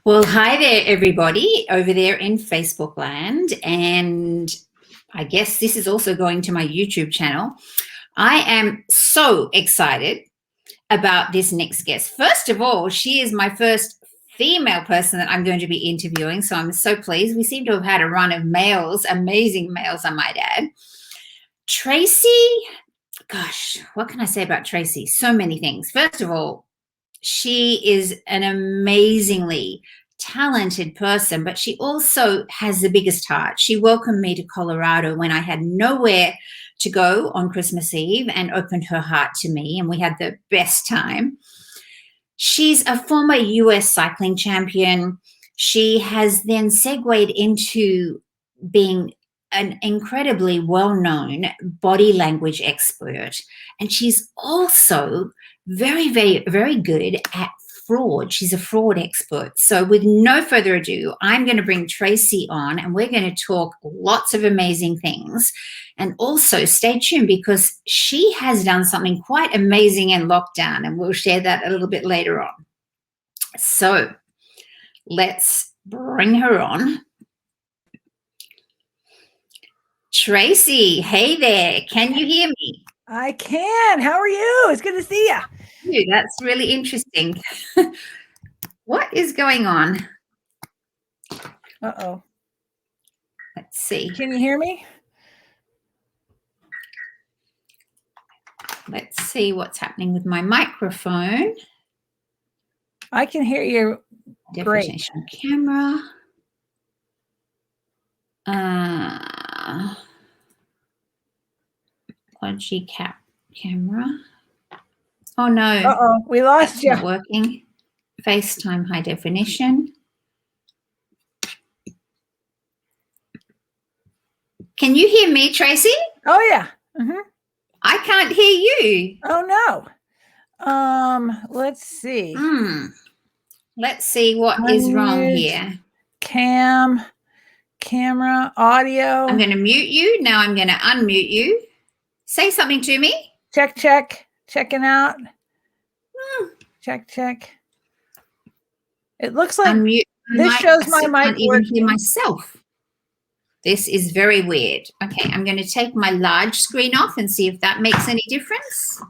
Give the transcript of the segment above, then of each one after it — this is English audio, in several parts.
Well, hi there, everybody over there in Facebook land. And I guess this is also going to my YouTube channel. I am so excited about this next guest. First of all, she is my first female person that I'm going to be interviewing. So I'm so pleased. We seem to have had a run of males, amazing males, I might add. Traci, gosh, what can I say about Traci? So many things. First of all, she is an amazingly talented person, but she also has the biggest heart. She welcomed me to Colorado when I had nowhere to go on Christmas Eve and opened her heart to me, and we had the best time. She's a former US cycling champion. She has then segued into being an incredibly well-known body language expert, and she's also very, very, very good at fraud. She's a fraud expert. So with no further ado, I'm going to bring Traci on and we're going to talk lots of amazing things. And also stay tuned because she has done something quite amazing in lockdown, and we'll share that a little bit later on. So let's bring her on. Traci, hey there. Can you hear me? I can. How are you? It's good to see you. That's really interesting. What is going on? Uh-oh. Let's see. Can you hear me? Let's see what's happening with my microphone. I can hear you. Definition camera. Collegiate camera. Oh no. Uh-oh, we lost you. Not working. FaceTime high definition. Can you hear me, Traci? Oh yeah. Mm-hmm. I can't hear you. Oh no. Let's see. Let's see what is wrong here. Camera, audio. I'm going to mute you. Now I'm going to unmute you. Say something to me. Check. Checking out. Check. It looks like this shows my mic. I can't even hear myself. This is very weird. Okay, I'm going to take my large screen off and see if that makes any difference.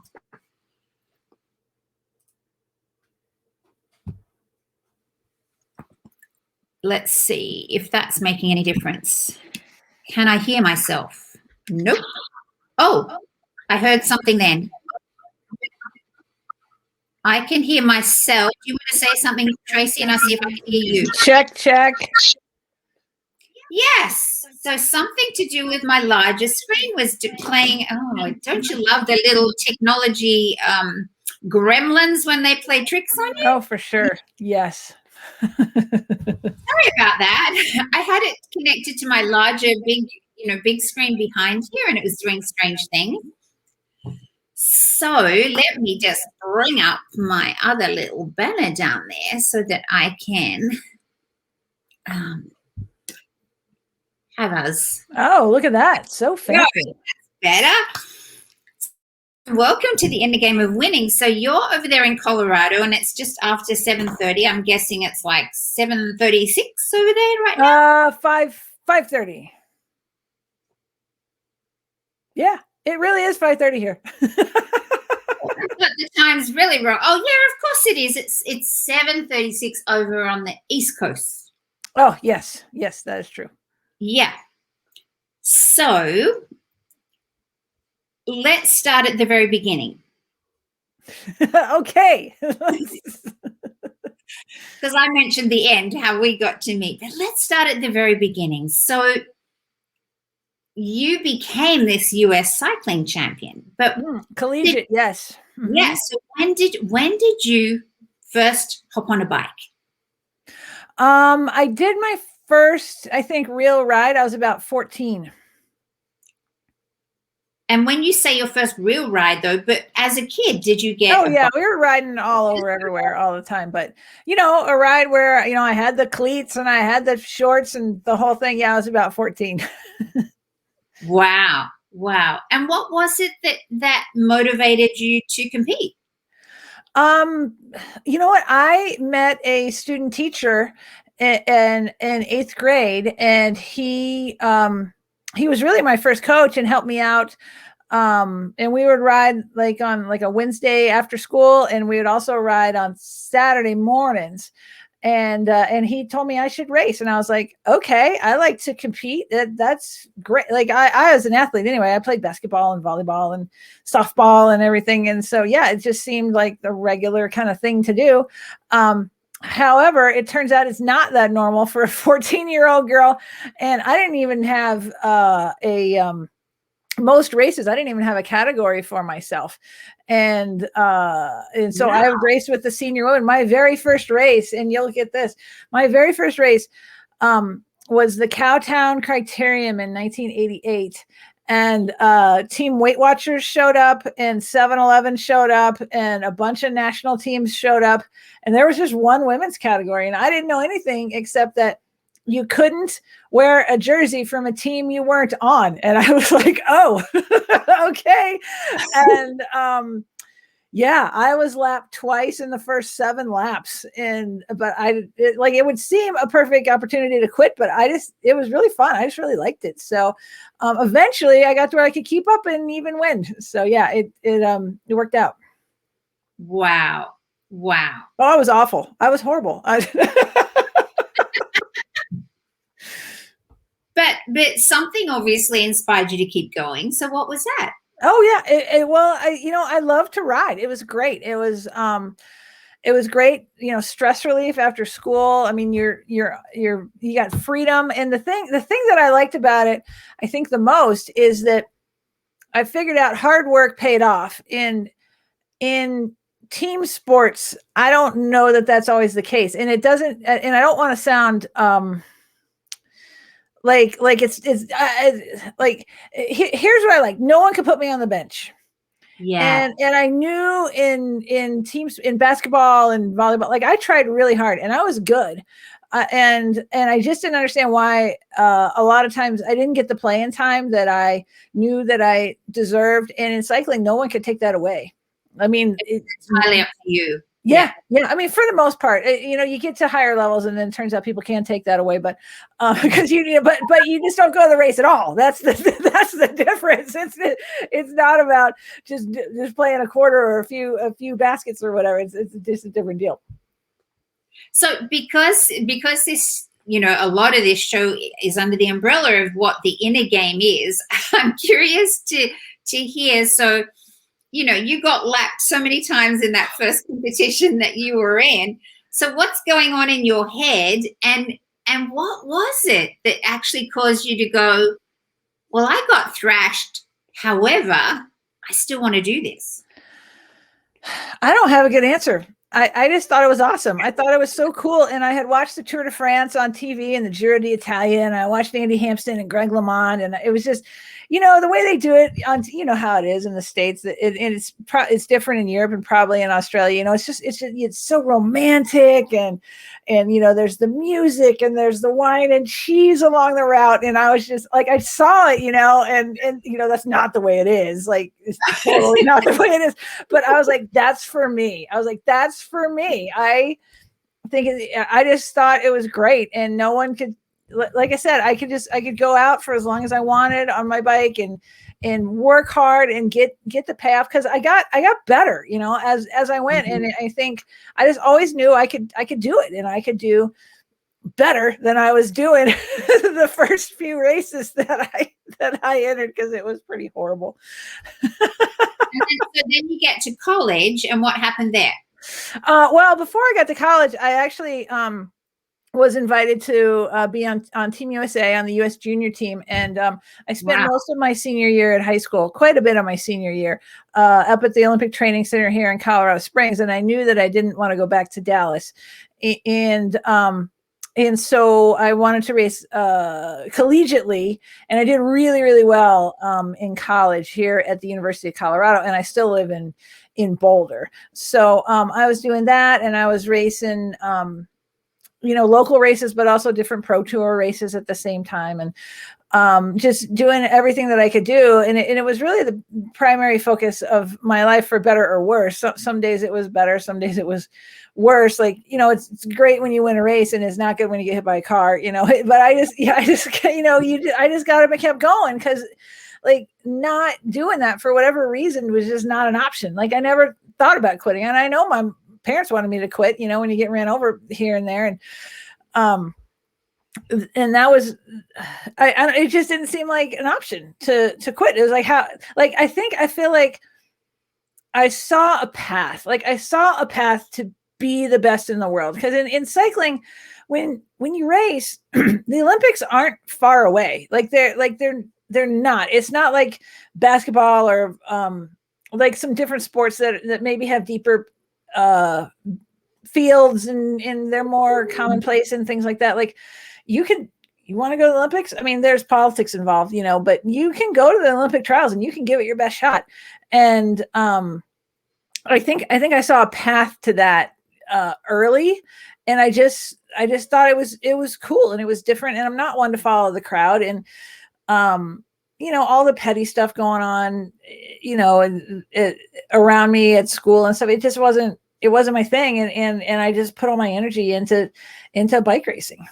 Let's see if that's making any difference. Can I hear myself? Nope. Oh, I heard something then. I can hear myself. Do you want to say something, Traci, and I'll see if I can hear you? Check. Yes. So something to do with my larger screen was playing. Oh, don't you love the little technology gremlins when they play tricks on you? Oh, for sure. Yes. Sorry about that. I had it connected to my larger, big screen behind here, and it was doing strange things. So let me just bring up my other little banner down there so that I can have us. Oh, look at that. So fancy. Better. Welcome to the TheInnerGameOfWinning. So you're over there in Colorado, and it's just after 7:30. I'm guessing it's like 7:36 over there right now. 5:30. Yeah, it really is 5:30 here. But the time's really wrong. Oh yeah, of course it is. It's 7:36 over on the East Coast. Oh yes, that is true. Yeah. So let's start at the very beginning. Okay. Because I mentioned the end, how we got to meet. But let's start at the very beginning. So you became this US cycling champion, but collegiate, yes. Mm-hmm. Yeah. So when did you first hop on a bike? I did my first, I think, real ride. I was about 14. And when you say your first real ride, though, but as a kid, did you get? Oh yeah, we were riding all over everywhere all the time. But a ride where I had the cleats and I had the shorts and the whole thing. Yeah, I was about 14. Wow. And what was it that motivated you to compete? You know what? I met a student teacher in 8th grade, and he was really my first coach and helped me out. And we would ride like on like a Wednesday after school, and we would also ride on Saturday mornings. And he told me I should race, and I was like, okay, I like to compete. That's great. Like I was an athlete anyway. I played basketball and volleyball and softball and everything, and so yeah, it just seemed like the regular kind of thing to do. However, it turns out it's not that normal for a 14-year-old girl, and I didn't even have most races, I didn't even have a category for myself. And so I raced with the senior women. My very first race, and you'll get this, my very first race was the Cowtown Criterium in 1988. And Team Weight Watchers showed up, and 7-Eleven showed up, and a bunch of national teams showed up. And there was just one women's category. And I didn't know anything except that you couldn't wear a jersey from a team you weren't on. And I was like, oh, okay. And yeah, I was lapped twice in the first 7 laps. But it would seem a perfect opportunity to quit, but it was really fun. I just really liked it. So eventually I got to where I could keep up and even win. So yeah, it worked out. Wow. Wow. Oh, I was awful. I was horrible. But something obviously inspired you to keep going. So what was that? Oh yeah. I love to ride. It was great. It was great, stress relief after school. I mean, you got freedom. And the thing that I liked about it, I think the most, is that I figured out hard work paid off. In team sports, I don't know that that's always the case. And it doesn't, and I don't want to sound, here's what I like. No one could put me on the bench. Yeah. And I knew in teams, in basketball and volleyball, like I tried really hard and I was good. And I just didn't understand why a lot of times I didn't get the playing time that I knew that I deserved. And in cycling, no one could take that away. I mean, it's entirely up to you. Yeah. I mean, for the most part, you get to higher levels, and then it turns out people can take that away. But because but you just don't go to the race at all. That's the difference. It's not about just playing a quarter or a few baskets or whatever. It's just a different deal. So because this, a lot of this show is under the umbrella of what the inner game is, I'm curious to hear. So, you got lapped so many times in that first competition that you were in. So what's going on in your head, and what was it that actually caused you to go, well, I got thrashed. However, I still want to do this? I don't have a good answer. I just thought it was awesome. I thought it was so cool. And I had watched the Tour de France on TV and the Giro d'Italia, and I watched Andy Hampsten and Greg LeMond. And it was just, the way they do it on, how it is in the States, it's different in Europe and probably in Australia. It's so romantic, and there's the music and there's the wine and cheese along the route. And I was just like, I saw it, and that's not the way it is. Like, it's totally not the way it is. But I was like, that's for me. I think I just thought it was great, and no one could. Like I said, I could go out for as long as I wanted on my bike and work hard and get the payoff, because I got better, as I went. Mm-hmm. And I think I just always knew I could do it, and I could do better than I was doing the first few races that I entered, because it was pretty horrible. So then you get to college, and what happened there? Well, before I got to college, I actually was invited to be on Team USA on the U.S. junior team. And I spent most of my senior year at high school, quite a bit of my senior year, up at the Olympic Training Center here in Colorado Springs. And I knew that I didn't want to go back to Dallas. And so I wanted to race collegiately, and I did really, really well in college here at the University of Colorado. And I still live in Boulder. So I was doing that, and I was racing local races, but also different pro tour races at the same time. And just doing everything that I could do. And it was really the primary focus of my life, for better or worse. So, some days it was better. Some days it was worse. Like, it's great when you win a race, and it's not good when you get hit by a car, but I just got to keep going, because like not doing that for whatever reason was just not an option. Like, I never thought about quitting. And I know my parents wanted me to quit, when you get ran over here and there. And that was, it just didn't seem like an option to quit. It was like, I feel like I saw a path. Like, I saw a path to be the best in the world. Because in cycling, when you race, the Olympics aren't far away. They're not. It's not like basketball or like some different sports that maybe have deeper fields and they're more commonplace and things like that. Like, you want to go to the Olympics? I mean, there's politics involved, but you can go to the Olympic trials and you can give it your best shot. And I think I saw a path to that early, and I just thought it was cool and it was different. And I'm not one to follow the crowd, and all the petty stuff going on, around me at school and stuff. It wasn't my thing, and I just put all my energy into bike racing.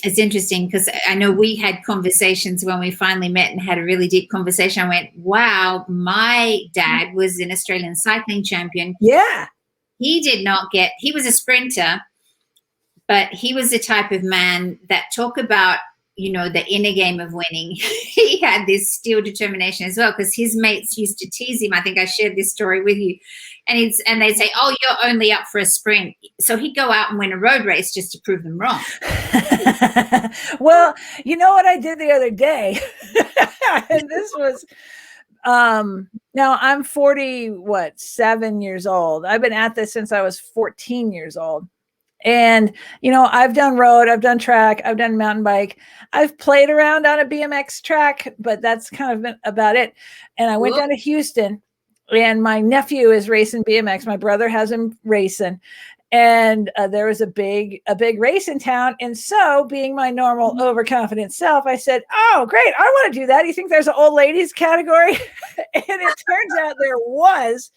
It's interesting, because I know we had conversations when we finally met and had a really deep conversation. I went, wow, my dad was an Australian cycling champion. Yeah. He was a sprinter, but he was the type of man that talk about, the inner game of winning. He had this steel determination as well, because his mates used to tease him. I think I shared this story with you. And they'd say, oh, you're only up for a sprint. So he'd go out and win a road race just to prove them wrong. Well, you know what I did the other day? And this was, now I'm 7 years old. I've been at this since I was 14 years old. And, I've done road, I've done track, I've done mountain bike. I've played around on a BMX track, but that's kind of been about it. And I went down to Houston, and my nephew is racing BMX. My brother has him racing. And there was a big race in town. And so, being my normal overconfident self, I said, oh, great, I want to do that. You think there's an old ladies category? And it turns out there was.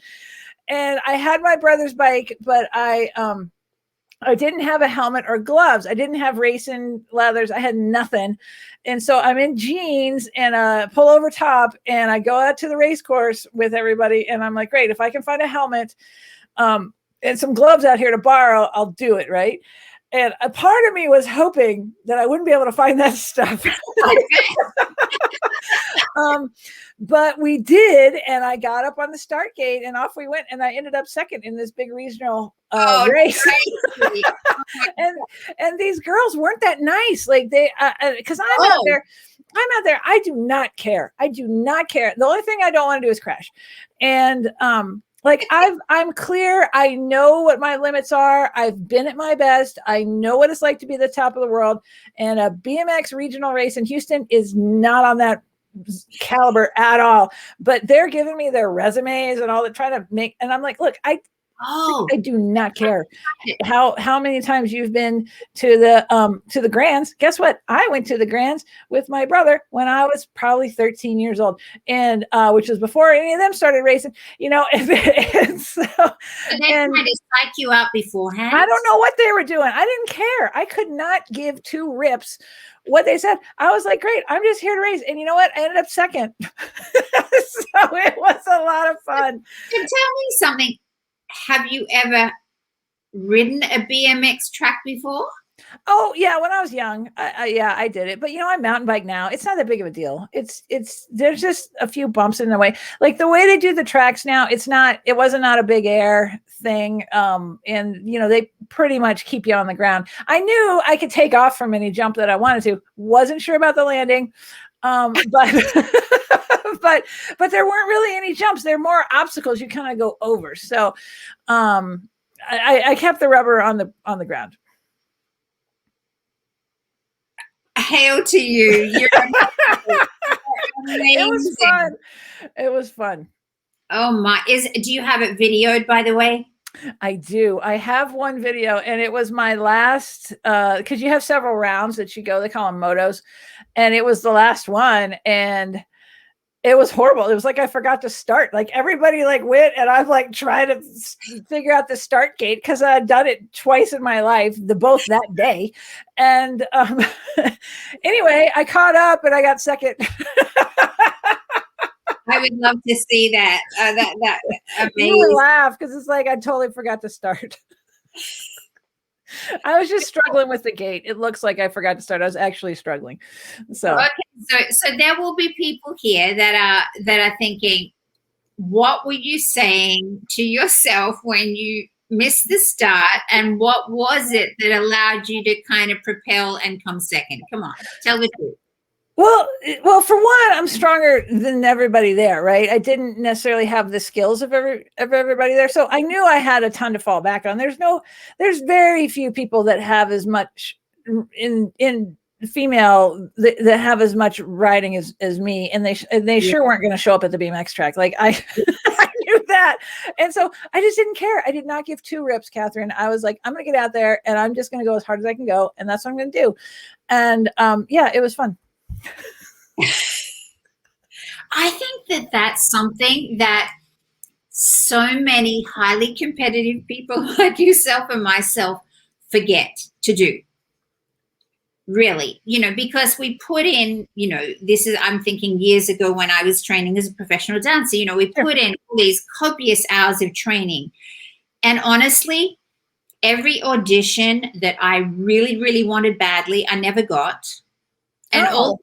And I had my brother's bike, but I didn't have a helmet or gloves. I didn't have racing leathers. I had nothing. And so I'm in jeans and a pullover top, and I go out to the race course with everybody. And I'm like, great, if I can find a helmet and some gloves out here to borrow, I'll do it. Right. And a part of me was hoping that I wouldn't be able to find that stuff. But we did, and I got up on the start gate, and off we went, and I ended up second in this big regional race. and these girls weren't that nice. Like, they, because I'm out there. I do not care. The only thing I don't want to do is crash. And like, I'm clear. I know what my limits are. I've been at my best. I know what it's like to be the top of the world. And a BMX regional race in Houston is not on that caliber at all. But they're giving me their resumes and all that, trying to make. And I'm like, look, I do not care how many times you've been to the Grands. Guess what? I went to the Grands with my brother when I was probably 13 years old, and which was before any of them started racing. And so, they tried to psych you out beforehand. I don't know what they were doing. I didn't care. I could not give two rips what they said. I was like, great, I'm just here to race. And you know what? I ended up second. So it was a lot of fun. And tell me something. Have you ever ridden a BMX track before? Oh yeah, when I was young, I did it. But I mountain bike now. It's not that big of a deal. It's there's just a few bumps in the way. Like the way they do the tracks now, it wasn't not a big air thing. And they pretty much keep you on the ground. I knew I could take off from any jump that I wanted to. Wasn't sure about the landing. But but there weren't really any jumps. There are more obstacles you kind of go over. So I kept the rubber on the ground. Hail to you. You're amazing. It was fun. Oh my, do you have it videoed, by the way? I do. I have one video, and it was my last, because you have several rounds that you go, they call them motos. And it was the last one. And it was horrible. It was like I forgot to start. Like everybody like went, and I'm like trying to figure out the start gate because I had done it twice in my life, both that day. And anyway, I caught up and I got second. I would love to see that. That amazing. You would laugh because it's like I totally forgot to start. I was just struggling with the gate. It looks like I forgot to start. I was actually struggling. So okay, so there will be people here that are thinking, what were you saying to yourself when you missed the start, and what was it that allowed you to kind of propel and come second? Come on, tell the truth. Well, for one, I'm stronger than everybody there, right? I didn't necessarily have the skills of everybody there. So I knew I had a ton to fall back on. There's very few people that have as much in female that have as much riding as me. And they sure weren't going to show up at the BMX track. Like I knew that. And so I just didn't care. I did not give two rips, Catherine. I was like, I'm going to get out there and I'm just going to go as hard as I can go. And that's what I'm going to do. And yeah, it was fun. I think that that's something that so many highly competitive people like yourself and myself forget to do. Really, because we put in, I'm thinking years ago when I was training as a professional dancer, we put in all these copious hours of training. And honestly, every audition that I really, really wanted badly, I never got. And all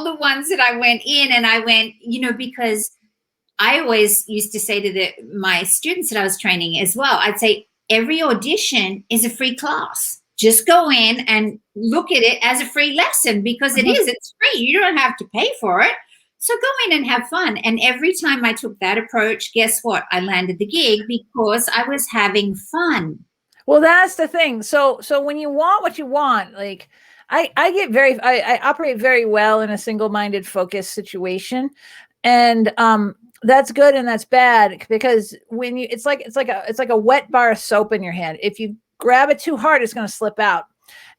the ones that I went in and I went, because I always used to say to my students that I was training as well, I'd say every audition is a free class. Just go in and look at it as a free lesson because it's free. You don't have to pay for it. So go in and have fun. And every time I took that approach, guess what? I landed the gig because I was having fun. Well, that's the thing. So when you want what you want, like I operate very well in a single-minded focus situation. And that's good and that's bad because when it's like a wet bar of soap in your hand. If you grab it too hard, it's going to slip out.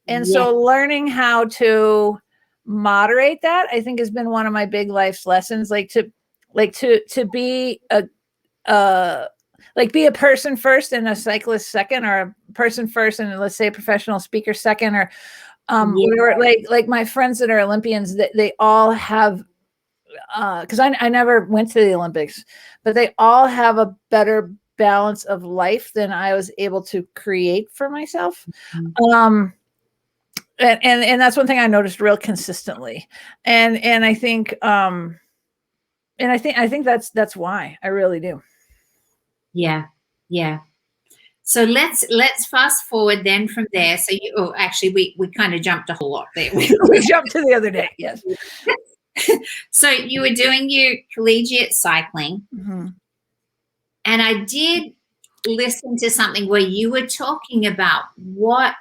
And so learning how to moderate that, I think, has been one of my big life's lessons, to be be a person first and a cyclist second, or a person first and let's say a professional speaker second, or whatever. Like my friends that are Olympians, they all have, because I never went to the Olympics, but they all have a better balance of life than I was able to create for myself. And that's one thing I noticed real consistently. And I think I think that's why. I really do. Yeah. So let's fast forward then from there. So we kind of jumped a whole lot there. We jumped to the other day. Yes. So you were doing your collegiate cycling. Mm-hmm. And I did listen to something where you were talking about what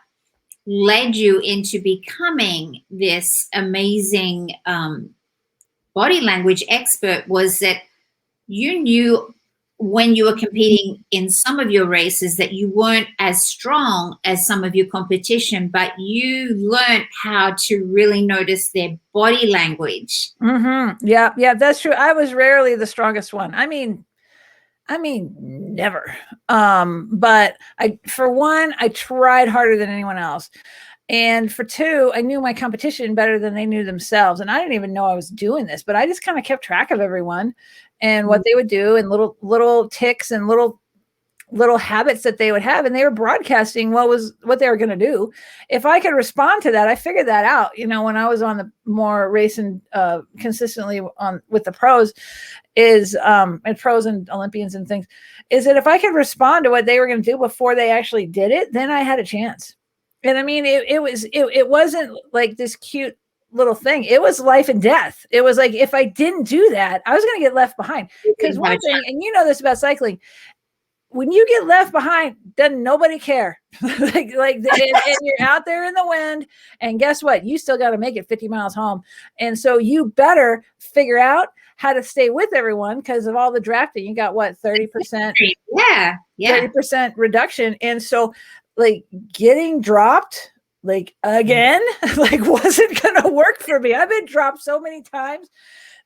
led you into becoming this amazing body language expert was that you knew when you were competing in some of your races that you weren't as strong as some of your competition, but you learned how to really notice their body language. Mm-hmm. Yeah, that's true. I was rarely the strongest one. I mean, never. But for one, I tried harder than anyone else. And for two, I knew my competition better than they knew themselves. And I didn't even know I was doing this, but I just kind of kept track of everyone and what they would do and little ticks and little habits that they would have. And they were broadcasting what they were going to do. If I could respond to that, I figured that out, when I was on the more racing consistently with the pros and pros and Olympians and things, is that if I could respond to what they were going to do before they actually did it, then I had a chance. And I mean, it wasn't like this cute little thing. It was life and death. It was like, if I didn't do that, I was going to get left behind. Because one thing, and you know this about cycling, when you get left behind, doesn't nobody care. and you're out there in the wind, and guess what? You still got to make it 50 miles home. And so you better figure out how to stay with everyone because of all the drafting. You got what, 30%? Yeah. 30% reduction. And so like getting dropped like again, like wasn't going to work for me. I've been dropped so many times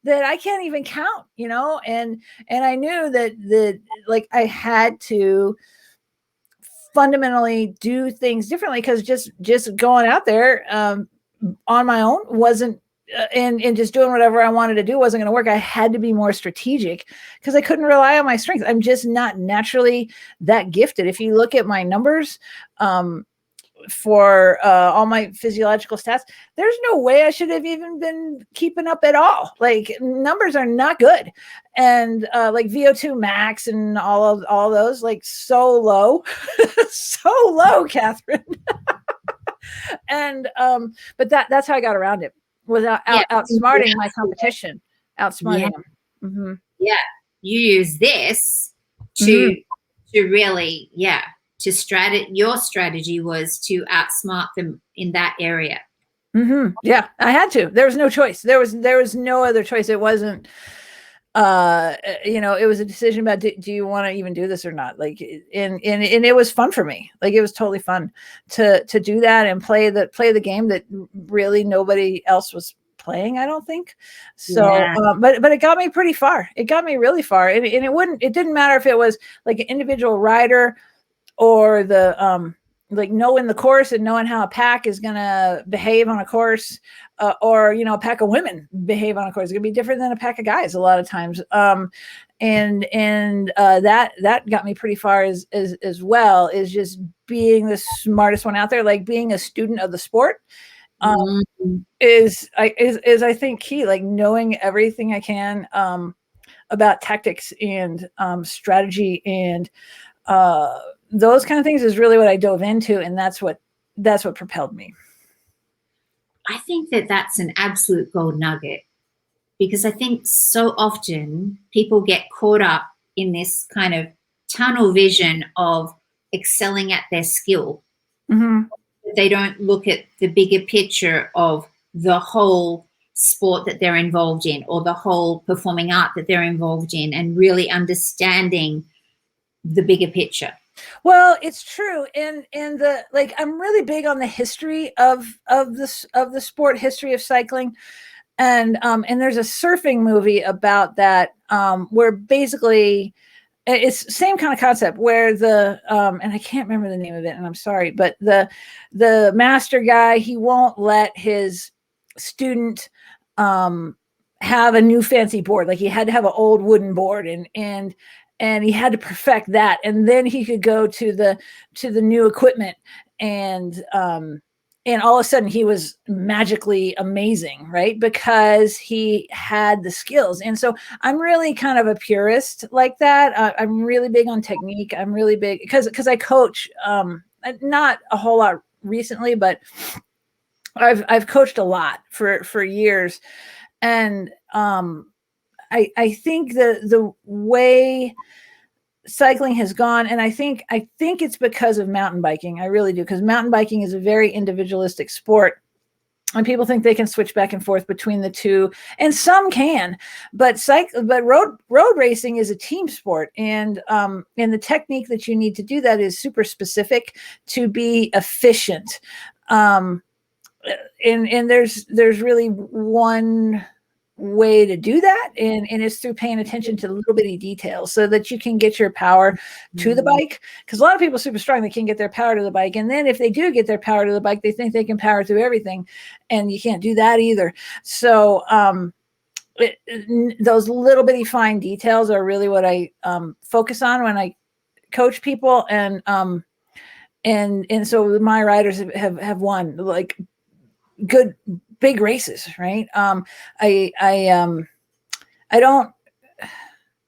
that I can't even count, and I knew that like I had to fundamentally do things differently because just going out there on my own wasn't and just doing whatever I wanted to do wasn't going to work. I had to be more strategic because I couldn't rely on my strength. I'm just not naturally that gifted. If you look at my numbers, for all my physiological stats, there's no way I should have even been keeping up at all. Like numbers are not good. And like VO2 max and all those, like so low, so low, Catherine. And but that's how I got around it, without outsmarting my competition, outsmarting them. Mm-hmm. Yeah. You use this to really, your strategy was to outsmart them in that area. Mm-hmm. Yeah, I had to. There was no choice. There was no other choice. It wasn't, it was a decision about do you want to even do this or not? Like, and it was fun for me. Like, it was totally fun to do that and play the game that really nobody else was playing, I don't think. So, but it got me pretty far. It got me really far. And it didn't matter if it was like an individual rider or the like knowing the course and knowing how a pack is going to behave on a course, or a pack of women behave on a course. It's going to be different than a pack of guys a lot of times. And that got me pretty far as well, is just being the smartest one out there, like being a student of the sport. Is I think key, like knowing everything I can about tactics and strategy and those kind of things is really what I dove into, and that's what propelled me. I think that's an absolute gold nugget, because I think so often people get caught up in this kind of tunnel vision of excelling at their skill. Mm-hmm. They don't look at the bigger picture of the whole sport that they're involved in, or the whole performing art that they're involved in, and really understanding the bigger picture. Well, it's true. And I'm really big on the history of the sport, history of cycling. And there's a surfing movie about that, where basically it's same kind of concept where the and I can't remember the name of it, and I'm sorry, but the master guy, he won't let his student have a new fancy board. Like he had to have an old wooden board, and he had to perfect that, and then he could go to the new equipment, and all of a sudden he was magically amazing, right? Because he had the skills. And so I'm really kind of a purist like that. I'm really big on technique. I'm really big because I coach, not a whole lot recently, but I've coached a lot for years. And I think the way cycling has gone, and I think it's because of mountain biking. I really do, because mountain biking is a very individualistic sport, and people think they can switch back and forth between the two, and some can, but road racing is a team sport, and the technique that you need to do that is super specific to be efficient. And there's really one way to do that, and it's through paying attention to little bitty details so that you can get your power to the bike, because a lot of people are super strong, they can't get their power to the bike, and then if they do get their power to the bike, they think they can power through everything, and you can't do that either. So those little bitty fine details are really what I focus on when I coach people, and so my riders have won like good big races, right? I don't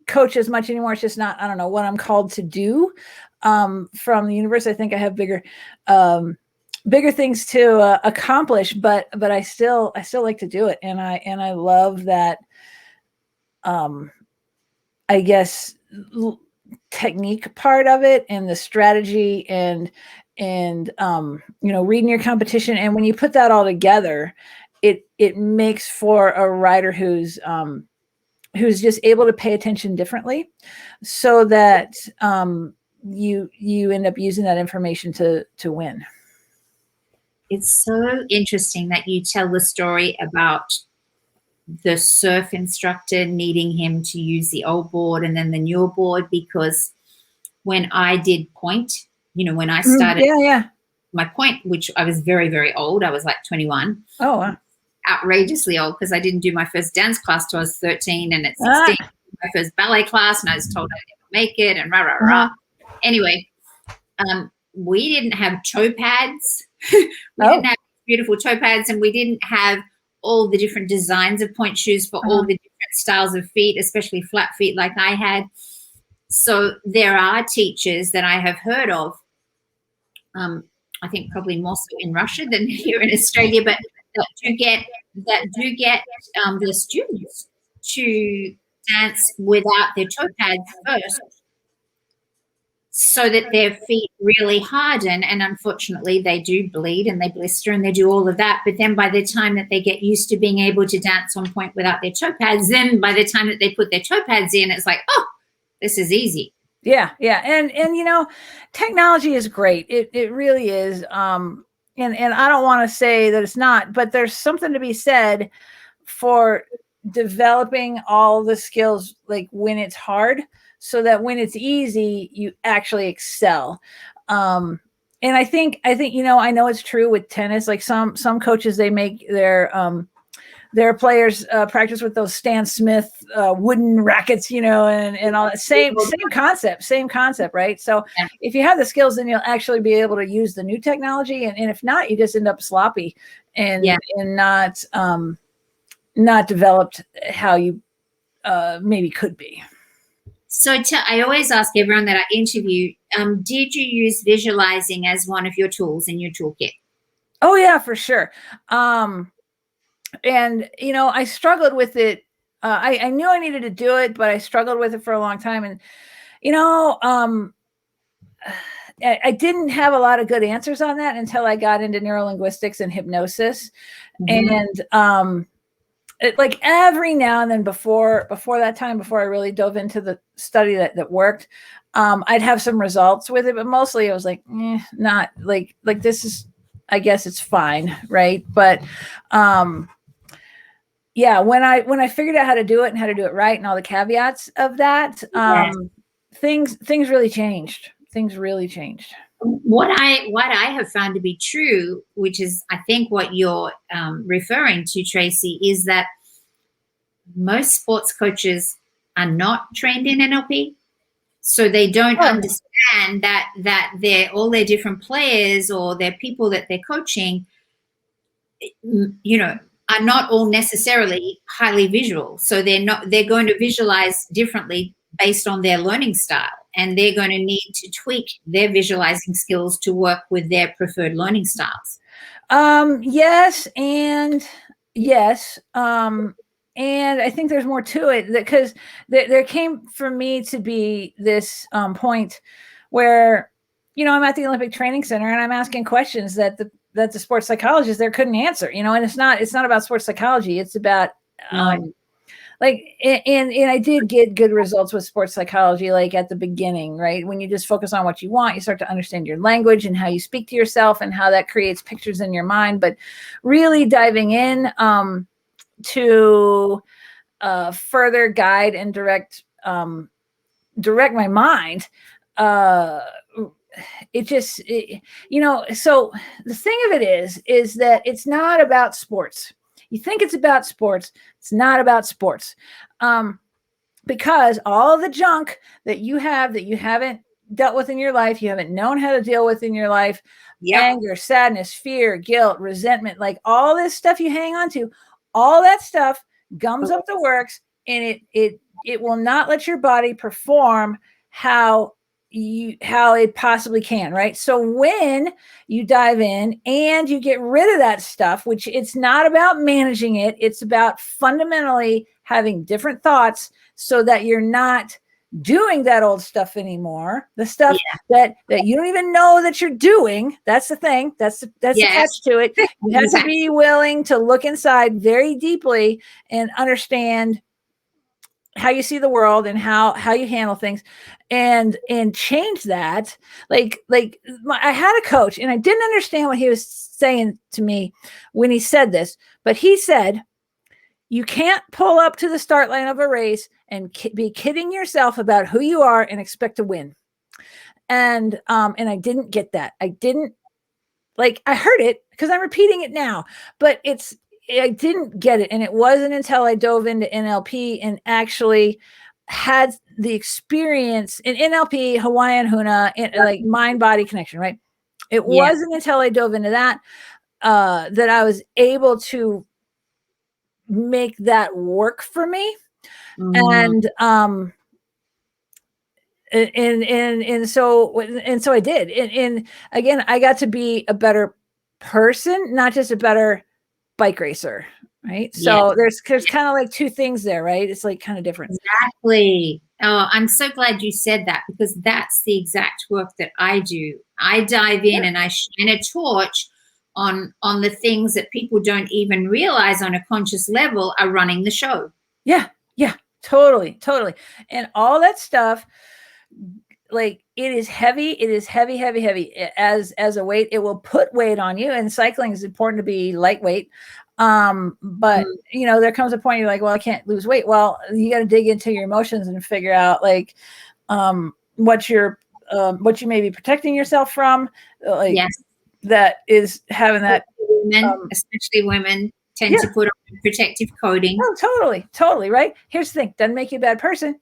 coach as much anymore. It's just not, I don't know what I'm called to do from the universe. I think I have bigger things to accomplish, but I still like to do it, and I love that. I guess technique part of it and the strategy and reading your competition. And when you put that all together, it makes for a rider who's just able to pay attention differently, so that you end up using that information to win. It's so interesting that you tell the story about the surf instructor needing him to use the old board and then the newer board, because when I did point, when I started my point, which I was very, very old, I was like 21. Oh, wow. Outrageously old, because I didn't do my first dance class till I was 13, and at 16, my first ballet class, and I was told I'd never make it, and rah, rah, rah. Anyway, we didn't have toe pads. We didn't have beautiful toe pads, and we didn't have all the different designs of point shoes for all the different styles of feet, especially flat feet like I had. So there are teachers that I have heard of, I think probably more so in Russia than here in Australia, but that do get their students to dance without their toe pads first, so that their feet really harden, and unfortunately they do bleed and they blister and they do all of that. But then by the time that they get used to being able to dance on point without their toe pads, then by the time that they put their toe pads in, it's like, oh, this is easy. Yeah. And technology is great. It really is. And I don't want to say that it's not, but there's something to be said for developing all the skills, like when it's hard, so that when it's easy, you actually excel. And I think, I know it's true with tennis. Like some coaches, they make their players practice with those Stan Smith wooden rackets, and all that. Same concept, right? So if you have the skills, then you'll actually be able to use the new technology. And if not, you just end up sloppy and not developed how you maybe could be. So I always ask everyone that I interview, did you use visualizing as one of your tools in your toolkit? Oh yeah, for sure. And, I struggled with it. I knew I needed to do it, but I struggled with it for a long time. And, I didn't have a lot of good answers on that until I got into neurolinguistics and hypnosis. And, like every now and then before that time, before I really dove into the study that worked, I'd have some results with it, but mostly I was like, not like this is, I guess it's fine. Right. But, yeah, when I figured out how to do it and how to do it right and all the caveats of that, things really changed. Things really changed. What I have found to be true, which is I think what you're referring to, Traci, is that most sports coaches are not trained in NLP, so they don't understand that they're all their different players or their people that they're coaching, are not all necessarily highly visual. So they're going to visualize differently based on their learning style, and they're going to need to tweak their visualizing skills to work with their preferred learning styles. Yes. And yes. And I think there's more to it, because there came for me to be this point where, I'm at the Olympic Training Center and I'm asking questions that the sports psychologist there couldn't answer, and it's not about sports psychology. It's about, and I did get good results with sports psychology, like at the beginning, right? When you just focus on what you want, you start to understand your language and how you speak to yourself and how that creates pictures in your mind. But really diving in to further guide and direct my mind, so the thing of it is that it's not about sports. You think it's about sports. It's not about sports. Because all the junk that you haven't dealt with in your life, you haven't known how to deal with in your life, anger, sadness, fear, guilt, resentment, like all this stuff you hang on to, all that stuff gums up the works, and it will not let your body perform how it possibly can, right? So when you dive in and you get rid of that stuff, which it's not about managing it, it's about fundamentally having different thoughts so that you're not doing that old stuff anymore. The stuff that you don't even know that you're doing. That's the thing. That's the catch to it. You have to be willing to look inside very deeply and understand how you see the world and how you handle things, and change that. I had a coach, and I didn't understand what he was saying to me when he said this, but he said, you can't pull up to the start line of a race and be kidding yourself about who you are and expect to win. And I didn't get that. I didn't, I heard it because I'm repeating it now, but I didn't get it. And it wasn't until I dove into NLP and actually had the experience in NLP, Hawaiian Huna, like mind-body connection, right? It wasn't until I dove into that that I was able to make that work for me. And so I did. And again, I got to be a better person, not just a better bike racer, right? So there's kind of like two things there, right? It's like kind of different. Exactly. Oh, I'm so glad you said that, because that's the exact work that I do. I dive in and I shine a torch on the things that people don't even realize on a conscious level are running the show. Yeah, totally. And all that stuff, like, it is heavy. It is heavy as a weight. It will put weight on you, and cycling is important to be lightweight. But there comes a point you're like, well, I can't lose weight. Well, you got to dig into your emotions and figure out what you may be protecting yourself from. That is having that. Women, especially women, tend to put on protective coating. Oh, totally. Right. Here's the thing. Doesn't make you a bad person.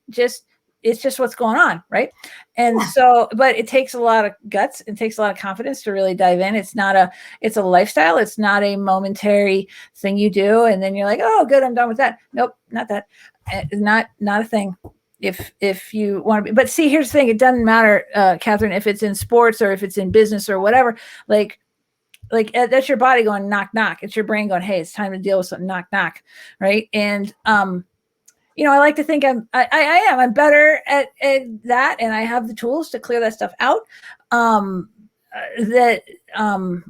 It's just what's going on. Right. And so, but it takes a lot of guts. It takes a lot of confidence to really dive in. It's a lifestyle. It's not a momentary thing you do. And then you're like, oh, good, I'm done with that. Nope, not that. Not a thing. If you want to be, but see, here's the thing. It doesn't matter, Catherine, if it's in sports or if it's in business or whatever, like that's your body going knock, knock. It's your brain going, hey, it's time to deal with something, knock, knock. Right. And, I like to think I'm better at that, and I have the tools to clear that stuff out. That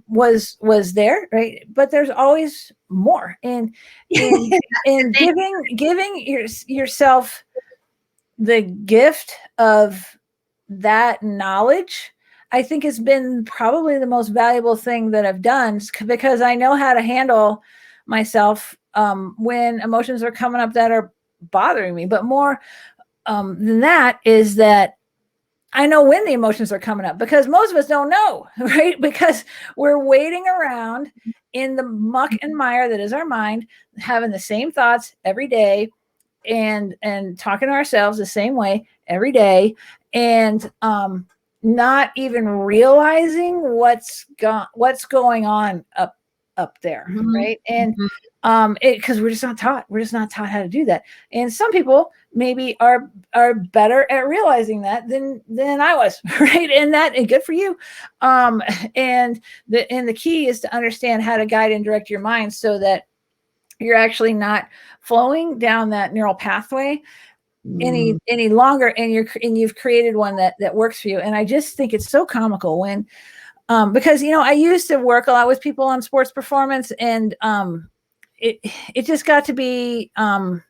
was there, right? But there's always more, and giving yourself the gift of that knowledge, I think, has been probably the most valuable thing that I've done, because I know how to handle myself when emotions are coming up that are bothering me. But more than that is that I know when the emotions are coming up, because most of us don't know, right? Because we're waiting around in the muck and mire that is our mind, having the same thoughts every day, and talking to ourselves the same way every day, and not even realizing what's going on up there, right? And because we're just not taught how to do that. And some people maybe are better at realizing that than I was, right? And good for you. And the key is to understand how to guide and direct your mind so that you're actually not flowing down that neural pathway any longer, and you've created one that works for you. And I just think it's so comical when because I used to work a lot with people on sports performance, and it just got to be to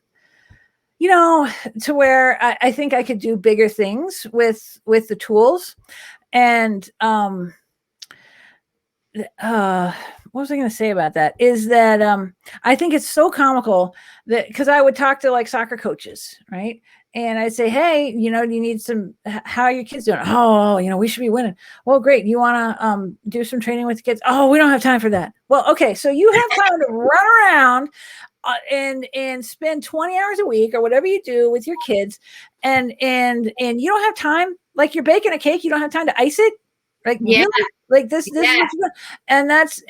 where I think I could do bigger things with the tools. And what was I going to say about that is that I think it's so comical that, because I would talk to like soccer coaches, right? And I'd say, hey, do you need how are your kids doing? Oh, we should be winning. Well, great. You want to do some training with the kids? Oh, we don't have time for that. Well, okay. So you have time to run around and spend 20 hours a week or whatever you do with your kids. And you don't have time, like you're baking a cake. You don't have time to ice it. Like, really? Like this is what you do. And that's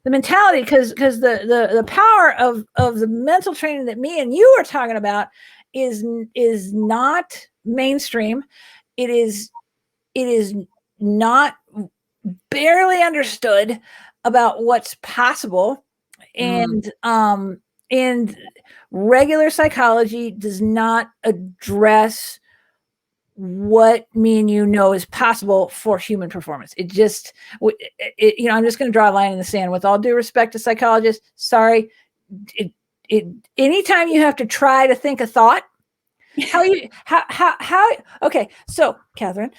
the mentality, because the power of the mental training that me and you are talking about is not mainstream. It is not barely understood about what's possible. And and regular psychology does not address what me and you know is possible for human performance. It just, I'm just going to draw a line in the sand. With all due respect to psychologists, sorry, anytime you have to try to think a thought, okay, so Catherine,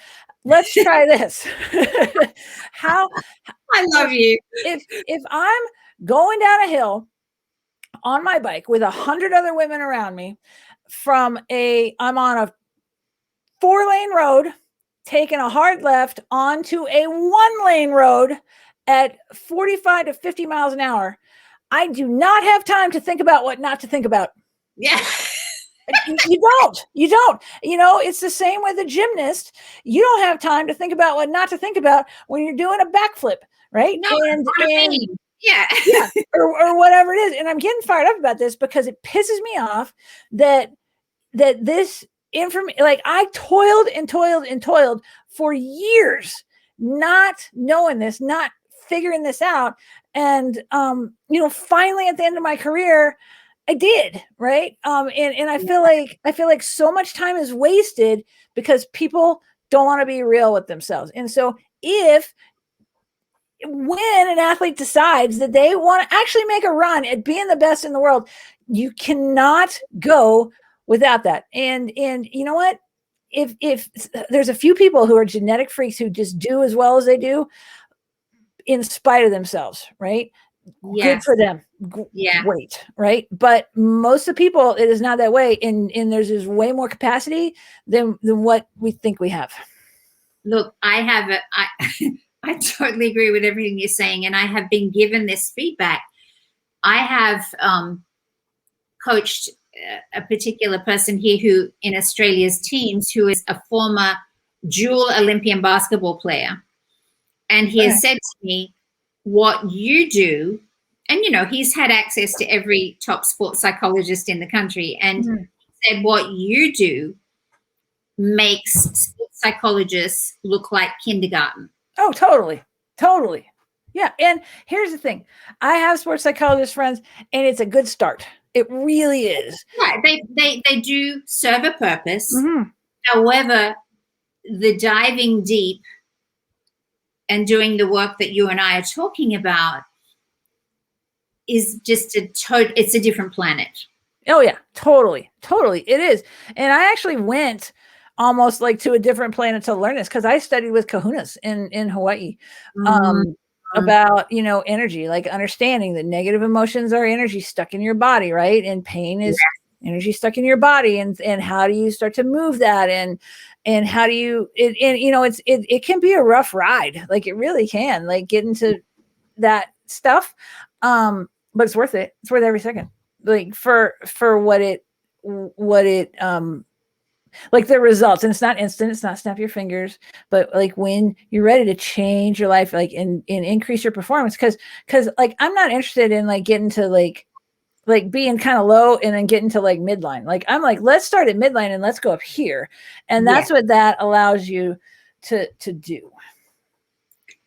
let's try this. I love you. If I'm going down a hill on my bike with 100 other women around me, I'm on a 4-lane road, taking a hard left onto a 1-lane road at 45 to 50 miles an hour, I do not have time to think about what not to think about. Yeah. You don't. It's the same with a gymnast. You don't have time to think about what not to think about when you're doing a backflip, right? No, yeah. or whatever it is. And I'm getting fired up about this because it pisses me off that this information, like, I toiled and toiled and toiled for years, not knowing this, not figuring this out. And, finally at the end of my career, I did, right? And I feel like so much time is wasted because people don't want to be real with themselves. And so when an athlete decides that they want to actually make a run at being the best in the world, you cannot go without that. And you know what? If there's a few people who are genetic freaks who just do as well as they do in spite of themselves, right? Yes. Good for them. Yeah. Great, right? But most of the people, it is not that way. And there's just way more capacity than what we think we have. Look, I totally agree with everything you're saying. And I have been given this feedback. I have coached a particular person here who in Australia's teams, who is a former dual Olympian basketball player. And he has said to me, what you do, and he's had access to every top sports psychologist in the country, and he said what you do makes sports psychologists look like kindergarten. Oh, totally. Yeah. And here's the thing. I have sports psychologist friends, and it's a good start. It really is. Right. They do serve a purpose. Mm-hmm. However, the diving deep and doing the work that you and I are talking about is just it's a different planet. Oh yeah, totally. It is. And I actually went almost like to a different planet to learn this, because I studied with kahunas in Hawaii. About, energy, like understanding that negative emotions are energy stuck in your body, right? And pain is energy stuck in your body. And how do you start to move that? And how do you, it can be a rough ride. Like, it really can, like, get into that stuff. But it's worth it. It's worth every second. Like, for what it like the results. And it's not instant, it's not snap your fingers, but like when you're ready to change your life, like, and increase your performance. Cause like, I'm not interested in like getting to like being kind of low and then getting to like midline. Like, I'm like, let's start at midline and let's go up here. And that's what that allows you to do.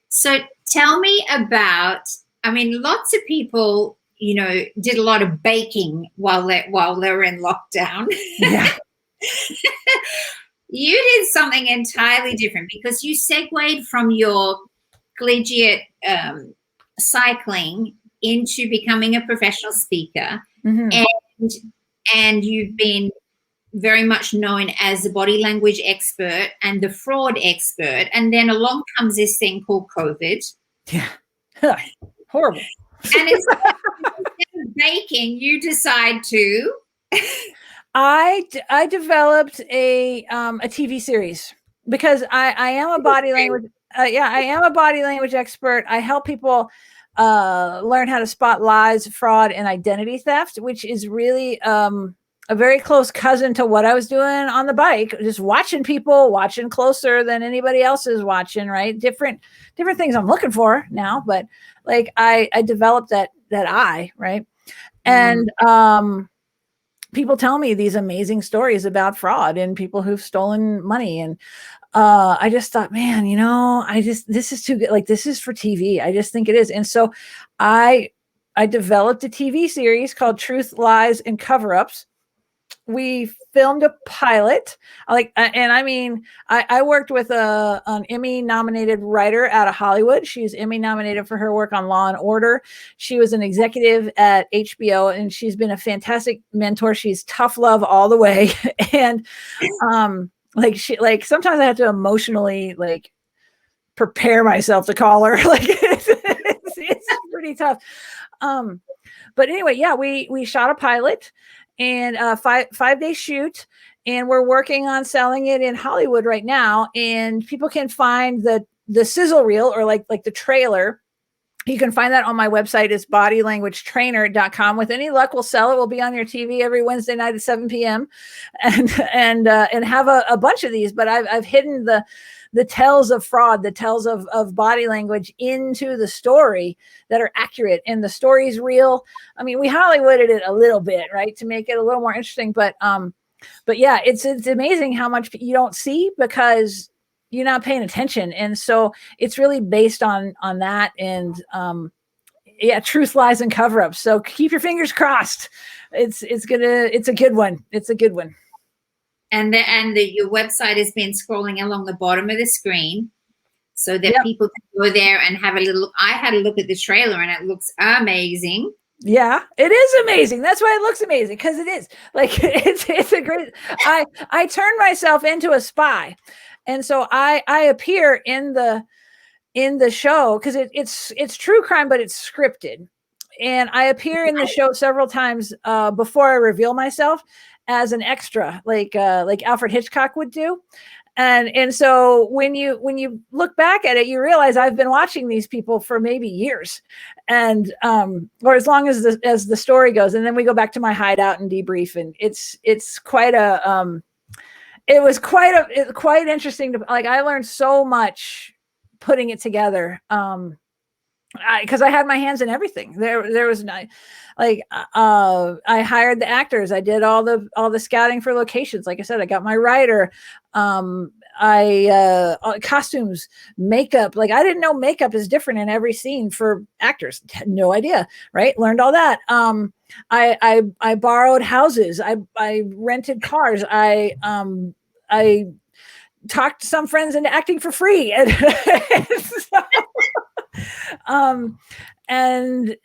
So tell me about, lots of people, did a lot of baking while they were in lockdown. Yeah. You did something entirely different, because you segued from your collegiate cycling into becoming a professional speaker. Mm-hmm. And you've been very much known as the body language expert and the fraud expert. And then along comes this thing called COVID. Yeah. Horrible. And instead of baking, you decide to... I developed a TV series, because I am a body language. I am a body language expert. I help people learn how to spot lies, fraud, and identity theft, which is really a very close cousin to what I was doing on the bike, just watching closer than anybody else is watching, right? Different things I'm looking for now, but like I developed that eye, right? And people tell me these amazing stories about fraud and people who've stolen money. And I just thought, man, this is too good. Like, this is for TV. I just think it is. And so I I developed a TV series called Truth, Lies, and Cover-Ups. We filmed a pilot. I worked with an Emmy-nominated writer out of Hollywood. She's Emmy-nominated for her work on Law and Order. She was an executive at HBO, and she's been a fantastic mentor. She's tough love all the way. And sometimes I have to emotionally prepare myself to call her. It's pretty tough. But anyway, yeah, we shot a pilot. And 5-day shoot, and we're working on selling it in Hollywood right now. And people can find the sizzle reel, or like the trailer. You can find that on my website. It's bodylanguagetrainer.com. With any luck, we'll sell it. We'll be on your TV every Wednesday night at 7 p.m. and have a bunch of these. But I've hidden the tells of fraud, the tells of body language into the story that are accurate, and the story's real. I mean, we Hollywooded it a little bit, right, to make it a little more interesting. But yeah, it's amazing how much you don't see because you're not paying attention. And so it's really based on that. And yeah, truth, lies, and cover-ups. So keep your fingers crossed. It's a good one. It's a good one. And your website has been scrolling along the bottom of the screen so that people can go there and have a little look. I had a look at the trailer and it looks amazing. Yeah, it is amazing. That's why it looks amazing, because it is. It's a great. I turned myself into a spy, and so I appear in the show because it's true crime, but it's scripted, and I appear in the show several times before I reveal myself as an extra, like Alfred Hitchcock would do. And so when you look back at it, you realize I've been watching these people for maybe years, and or as long as the story goes. And then we go back to my hideout and debrief, and it's quite a it was quite interesting to I learned so much putting it together. Because I had my hands in everything. There was not I hired the actors. I did all the scouting for locations. Like I said, I got my writer. Costumes, makeup. I didn't know makeup is different in every scene for actors. Had no idea, right? Learned all that. I borrowed houses. I rented cars. I talked to some friends into acting for free. And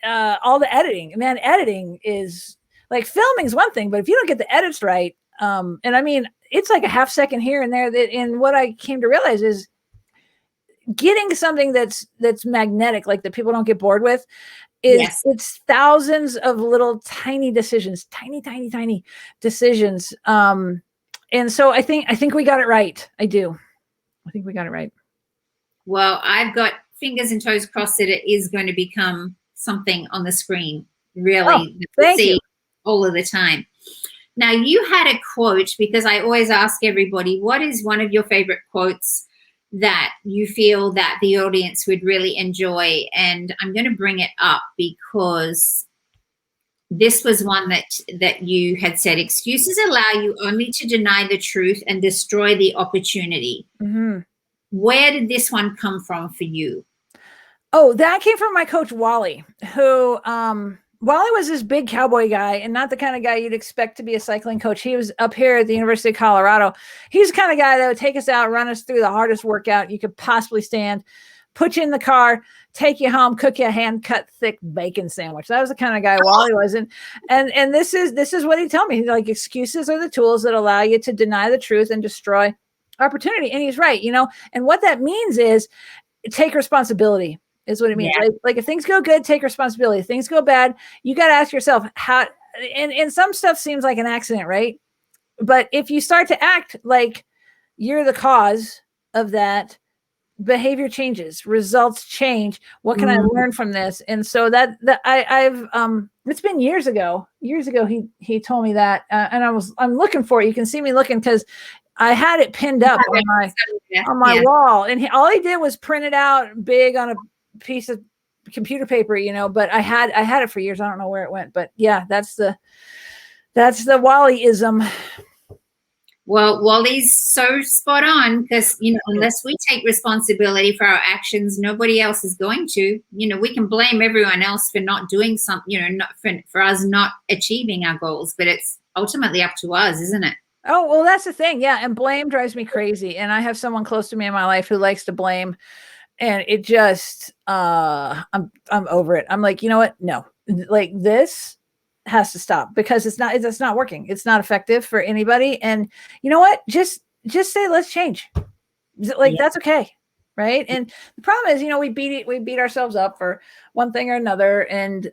all the editing, man, editing is filming's one thing, but if you don't get the edits right, and I mean, it's like a half second here and there and what I came to realize is getting something that's magnetic, that people don't get bored with, is it's thousands of little tiny decisions, tiny decisions. And so I think we got it right. I do. I think we got it right. Well, I've got fingers and toes crossed that it is going to become something on the screen, really. Thank you. All of the time. Now, you had a quote, because I always ask everybody, what is one of your favorite quotes that you feel that the audience would really enjoy? And I'm going to bring it up because this was one that you had said: excuses allow you only to deny the truth and destroy the opportunity. Mm-hmm. Where did this one come from for you? Oh, that came from my coach, Wally, who, Wally was this big cowboy guy and not the kind of guy you'd expect to be a cycling coach. He was up here at the University of Colorado. He's the kind of guy that would take us out, run us through the hardest workout you could possibly stand, put you in the car, take you home, cook you a hand-cut thick bacon sandwich. That was the kind of guy Wally was. And this is what he told me. He's like, excuses are the tools that allow you to deny the truth and destroy opportunity. And he's right, and what that means is take responsibility. Is what it means. Yeah. Like if things go good, take responsibility. If things go bad, you got to ask yourself how, and some stuff seems like an accident, right? But if you start to act like you're the cause of that, behavior changes, results change. What can I learn from this? And so that I've, it's been years ago, he told me that, and I'm looking for it. You can see me looking because I had it pinned up on my wall, and all he did was print it out big on a piece of computer paper, but I had it for years. I don't know where it went, but yeah, that's the Wally-ism. Well, Wally's so spot on because, unless we take responsibility for our actions, nobody else is going to. We can blame everyone else for not doing something, not for us not achieving our goals, but it's ultimately up to us, isn't it? Oh, well, that's the thing. Yeah. And blame drives me crazy. And I have someone close to me in my life who likes to blame. And it just, I'm over it. I'm like, you know what? No, like this has to stop because it's not working. It's not effective for anybody. And you know what? Just say, let's change. Like, that's okay. Right. And the problem is, we beat ourselves up for one thing or another. And,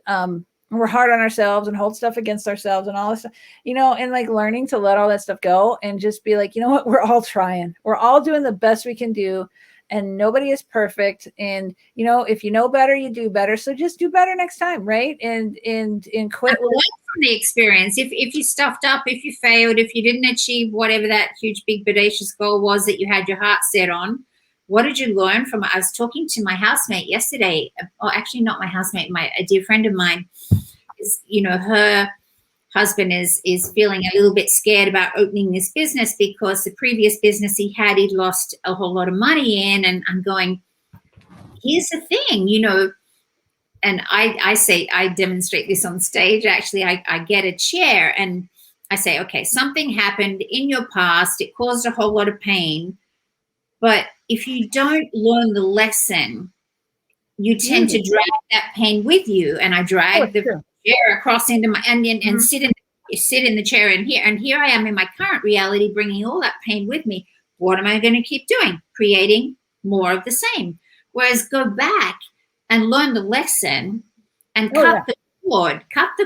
we're hard on ourselves and hold stuff against ourselves and all this stuff, and like learning to let all that stuff go and just be like, you know what? We're all trying. We're all doing the best we can do. And nobody is perfect. And, if you know better, you do better. So just do better next time. Right. And quit. Learn from the experience. If you stuffed up, if you failed, if you didn't achieve whatever that huge, big, bodacious goal was that you had your heart set on, what did you learn from it? I was talking to my housemate yesterday, or actually not my housemate, a dear friend of mine. Is, her husband is feeling a little bit scared about opening this business because the previous business he'd lost a whole lot of money in. And I'm going, here's the thing, and I say, I demonstrate this on stage. Actually, I get a chair and I say, okay, something happened in your past. It caused a whole lot of pain. But if you don't learn the lesson, you tend to drag that pain with you. And I drag the chair across into my and sit in the chair and here I am in my current reality, bringing all that pain with me. What am I going to keep doing? Creating more of the same. Whereas go back and learn the lesson and cut the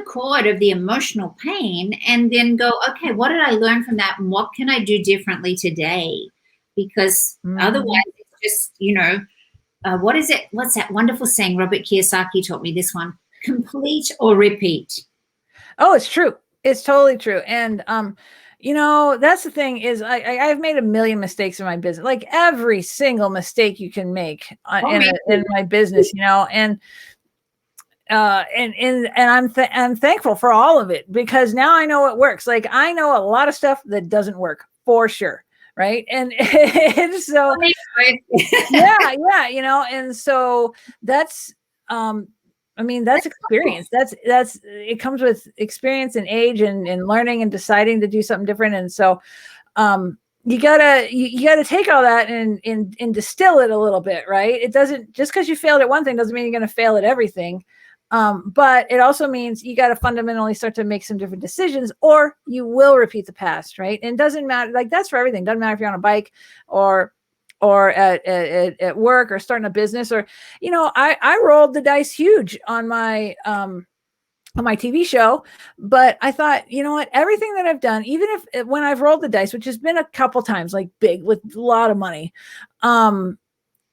cord of the emotional pain, and then go, okay, what did I learn from that? And what can I do differently today? Because otherwise it's just, what is it? What's that wonderful saying? Robert Kiyosaki taught me this one: complete or repeat. Oh, it's true. It's totally true. And, that's the thing is I've made a million mistakes in my business, like every single mistake you can make in my business, and I'm thankful for all of it because now I know it works. Like I know a lot of stuff that doesn't work for sure. Right. And so, yeah. And so that's, that's experience. That's it comes with experience and age and learning and deciding to do something different. And so, you gotta take all that and distill it a little bit, right? It doesn't, just because you failed at one thing doesn't mean you're going to fail at everything. But it also means you got to fundamentally start to make some different decisions, or you will repeat the past, right? And it doesn't matter, like that's for everything. Doesn't matter if you're on a bike or at work or starting a business, or I rolled the dice huge on my TV show, but I thought, you know what, everything that I've done, even if when I've rolled the dice, which has been a couple times, like big with a lot of money,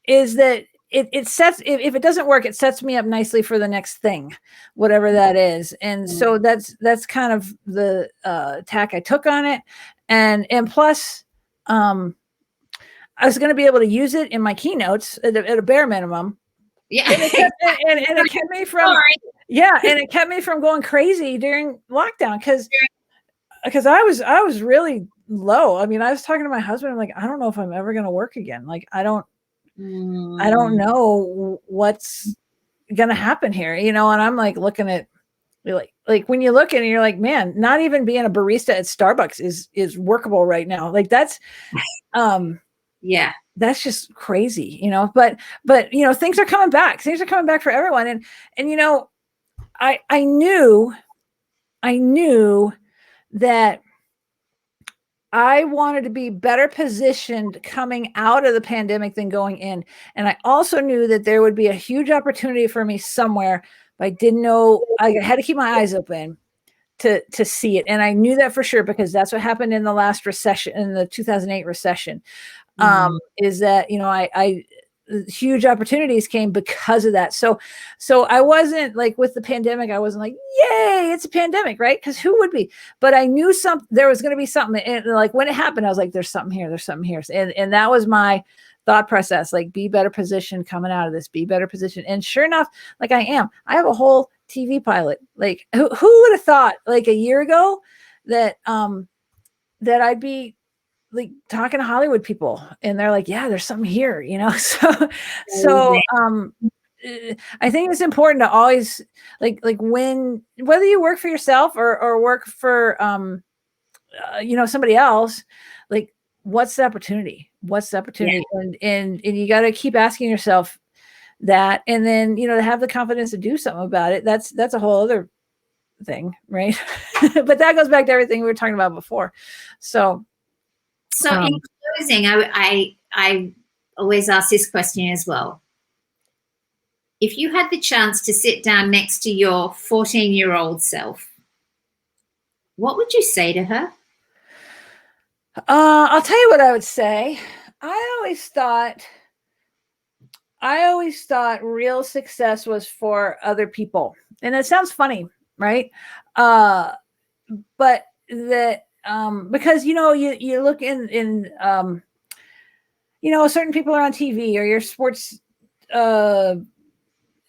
is that it sets, if it doesn't work, it sets me up nicely for the next thing, whatever that is. And so that's kind of the tack I took on it. And plus, I was going to be able to use it in my keynotes at a bare minimum. Yeah. And it kept me from, and it kept me from going crazy during lockdown because I was really low. I mean, I was talking to my husband. I'm like, I don't know if I'm ever going to work again. Like, I don't know what's going to happen here, and I'm like looking at like when you look at it, you're like, man, not even being a barista at Starbucks is workable right now. Like that's, that's just crazy, but things are coming back. Things are coming back for everyone. And I knew that I wanted to be better positioned coming out of the pandemic than going in. And I also knew that there would be a huge opportunity for me somewhere, but I didn't know. I had to keep my eyes open to see it. And I knew that for sure, because that's what happened in the last recession, in the 2008 recession. Is that, I huge opportunities came because of that. So I wasn't like, with the pandemic, I wasn't like, yay, it's a pandemic, right? Because who would be? But I knew there was going to be something. And like when it happened, I was like, there's something here. And that was my thought process, like be better positioned coming out of this, be better positioned. And sure enough, like I have a whole TV pilot. Like who would have thought like a year ago that, that I'd be like talking to Hollywood people, and they're like, yeah, there's something here, so I think it's important to always like when, whether you work for yourself or work for somebody else, like what's the opportunity? And you got to keep asking yourself that, and then to have the confidence to do something about it. That's a whole other thing, right? But that goes back to everything we were talking about before. So in closing, I always ask this question as well. If you had the chance to sit down next to your 14-year-old self, what would you say to her? I'll tell you what I would say. I always thought real success was for other people. And it sounds funny, right? But that because you look in certain people are on TV, or your sports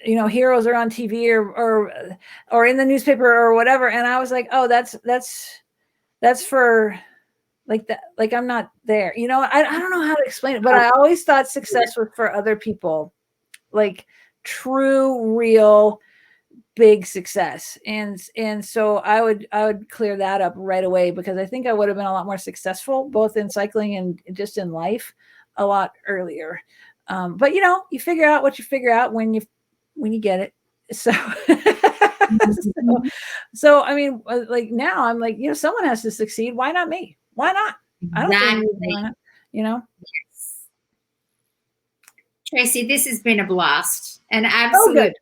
heroes are on TV or in the newspaper or whatever, and I was like, oh, that's for like that, like I'm not there. I don't know how to explain it, but I always thought success was for other people, like true, real, big success. And so I would clear that up right away, because I think I would have been a lot more successful both in cycling and just in life a lot earlier. But you figure out what you figure out when you get it. So so I mean, like now I'm like, someone has to succeed. Why not me? Why not? I don't think why not, Yes. Traci, this has been a blast. And absolutely.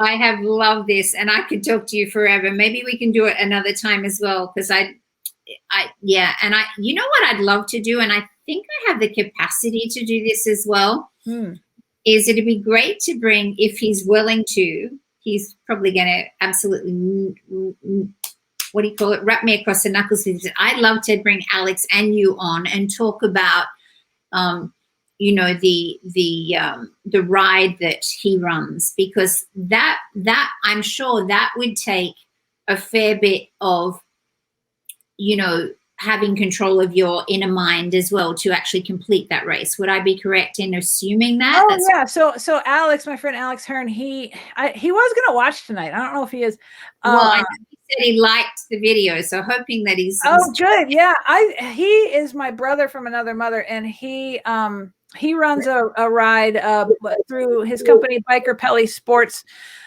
I have loved this, and I could talk to you forever. Maybe we can do it another time as well, because you know what I'd love to do, and I think I have the capacity to do this as well, is it'd be great to bring, if he's willing to, he's probably going to absolutely, what do you call it, wrap me across the knuckles. I'd love to bring Alex and you on and talk about the ride that he runs, because that I'm sure that would take a fair bit of having control of your inner mind as well to actually complete that race. Would I be correct in assuming that? Oh, yeah. So Alex, my friend Alex Hearn, he was going to watch tonight. I don't know if he is. Well, I know he said he liked the video, so hoping that he's good. Yeah, he is my brother from another mother, and he runs a ride through his company Biker Pelly Sports,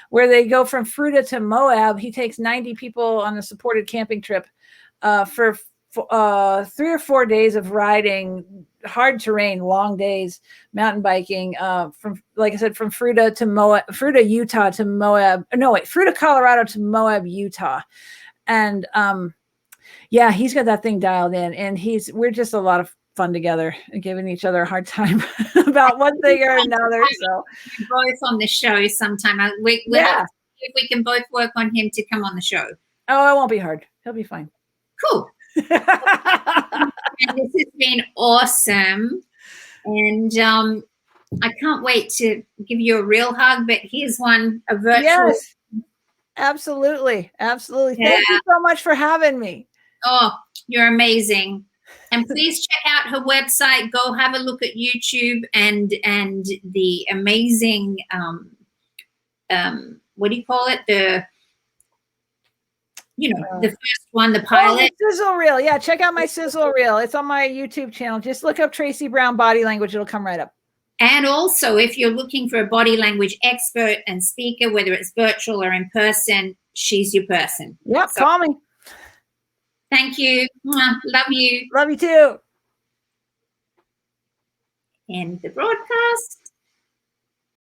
where they go from Fruta to Moab. He takes 90 people on a supported camping trip for 3 or 4 days of riding hard terrain, long days, mountain biking, from, like I said, from Fruta, Utah to Moab. No, wait, Fruta, Colorado to Moab, Utah. And yeah, he's got that thing dialed in, and we're just a lot of fun together, giving each other a hard time about one thing or another. So both on the show sometime. If we can both work on him to come on the show. Oh, it won't be hard. He'll be fine. Cool. And this has been awesome, and I can't wait to give you a real hug, but here's one, a virtual. Yes, absolutely. Yeah. Thank you so much for having me. Oh, you're amazing. And please check out her website. Go have a look at YouTube and the amazing what do you call it, the first one, the pilot. The sizzle reel. Yeah, check out my sizzle reel. It's on my YouTube channel. Just look up Traci Brown Body Language. It'll come right up. And also, if you're looking for a body language expert and speaker, whether it's virtual or in person, she's your person. Yep, so, call me. Thank you. Love you. Love you too. End the broadcast.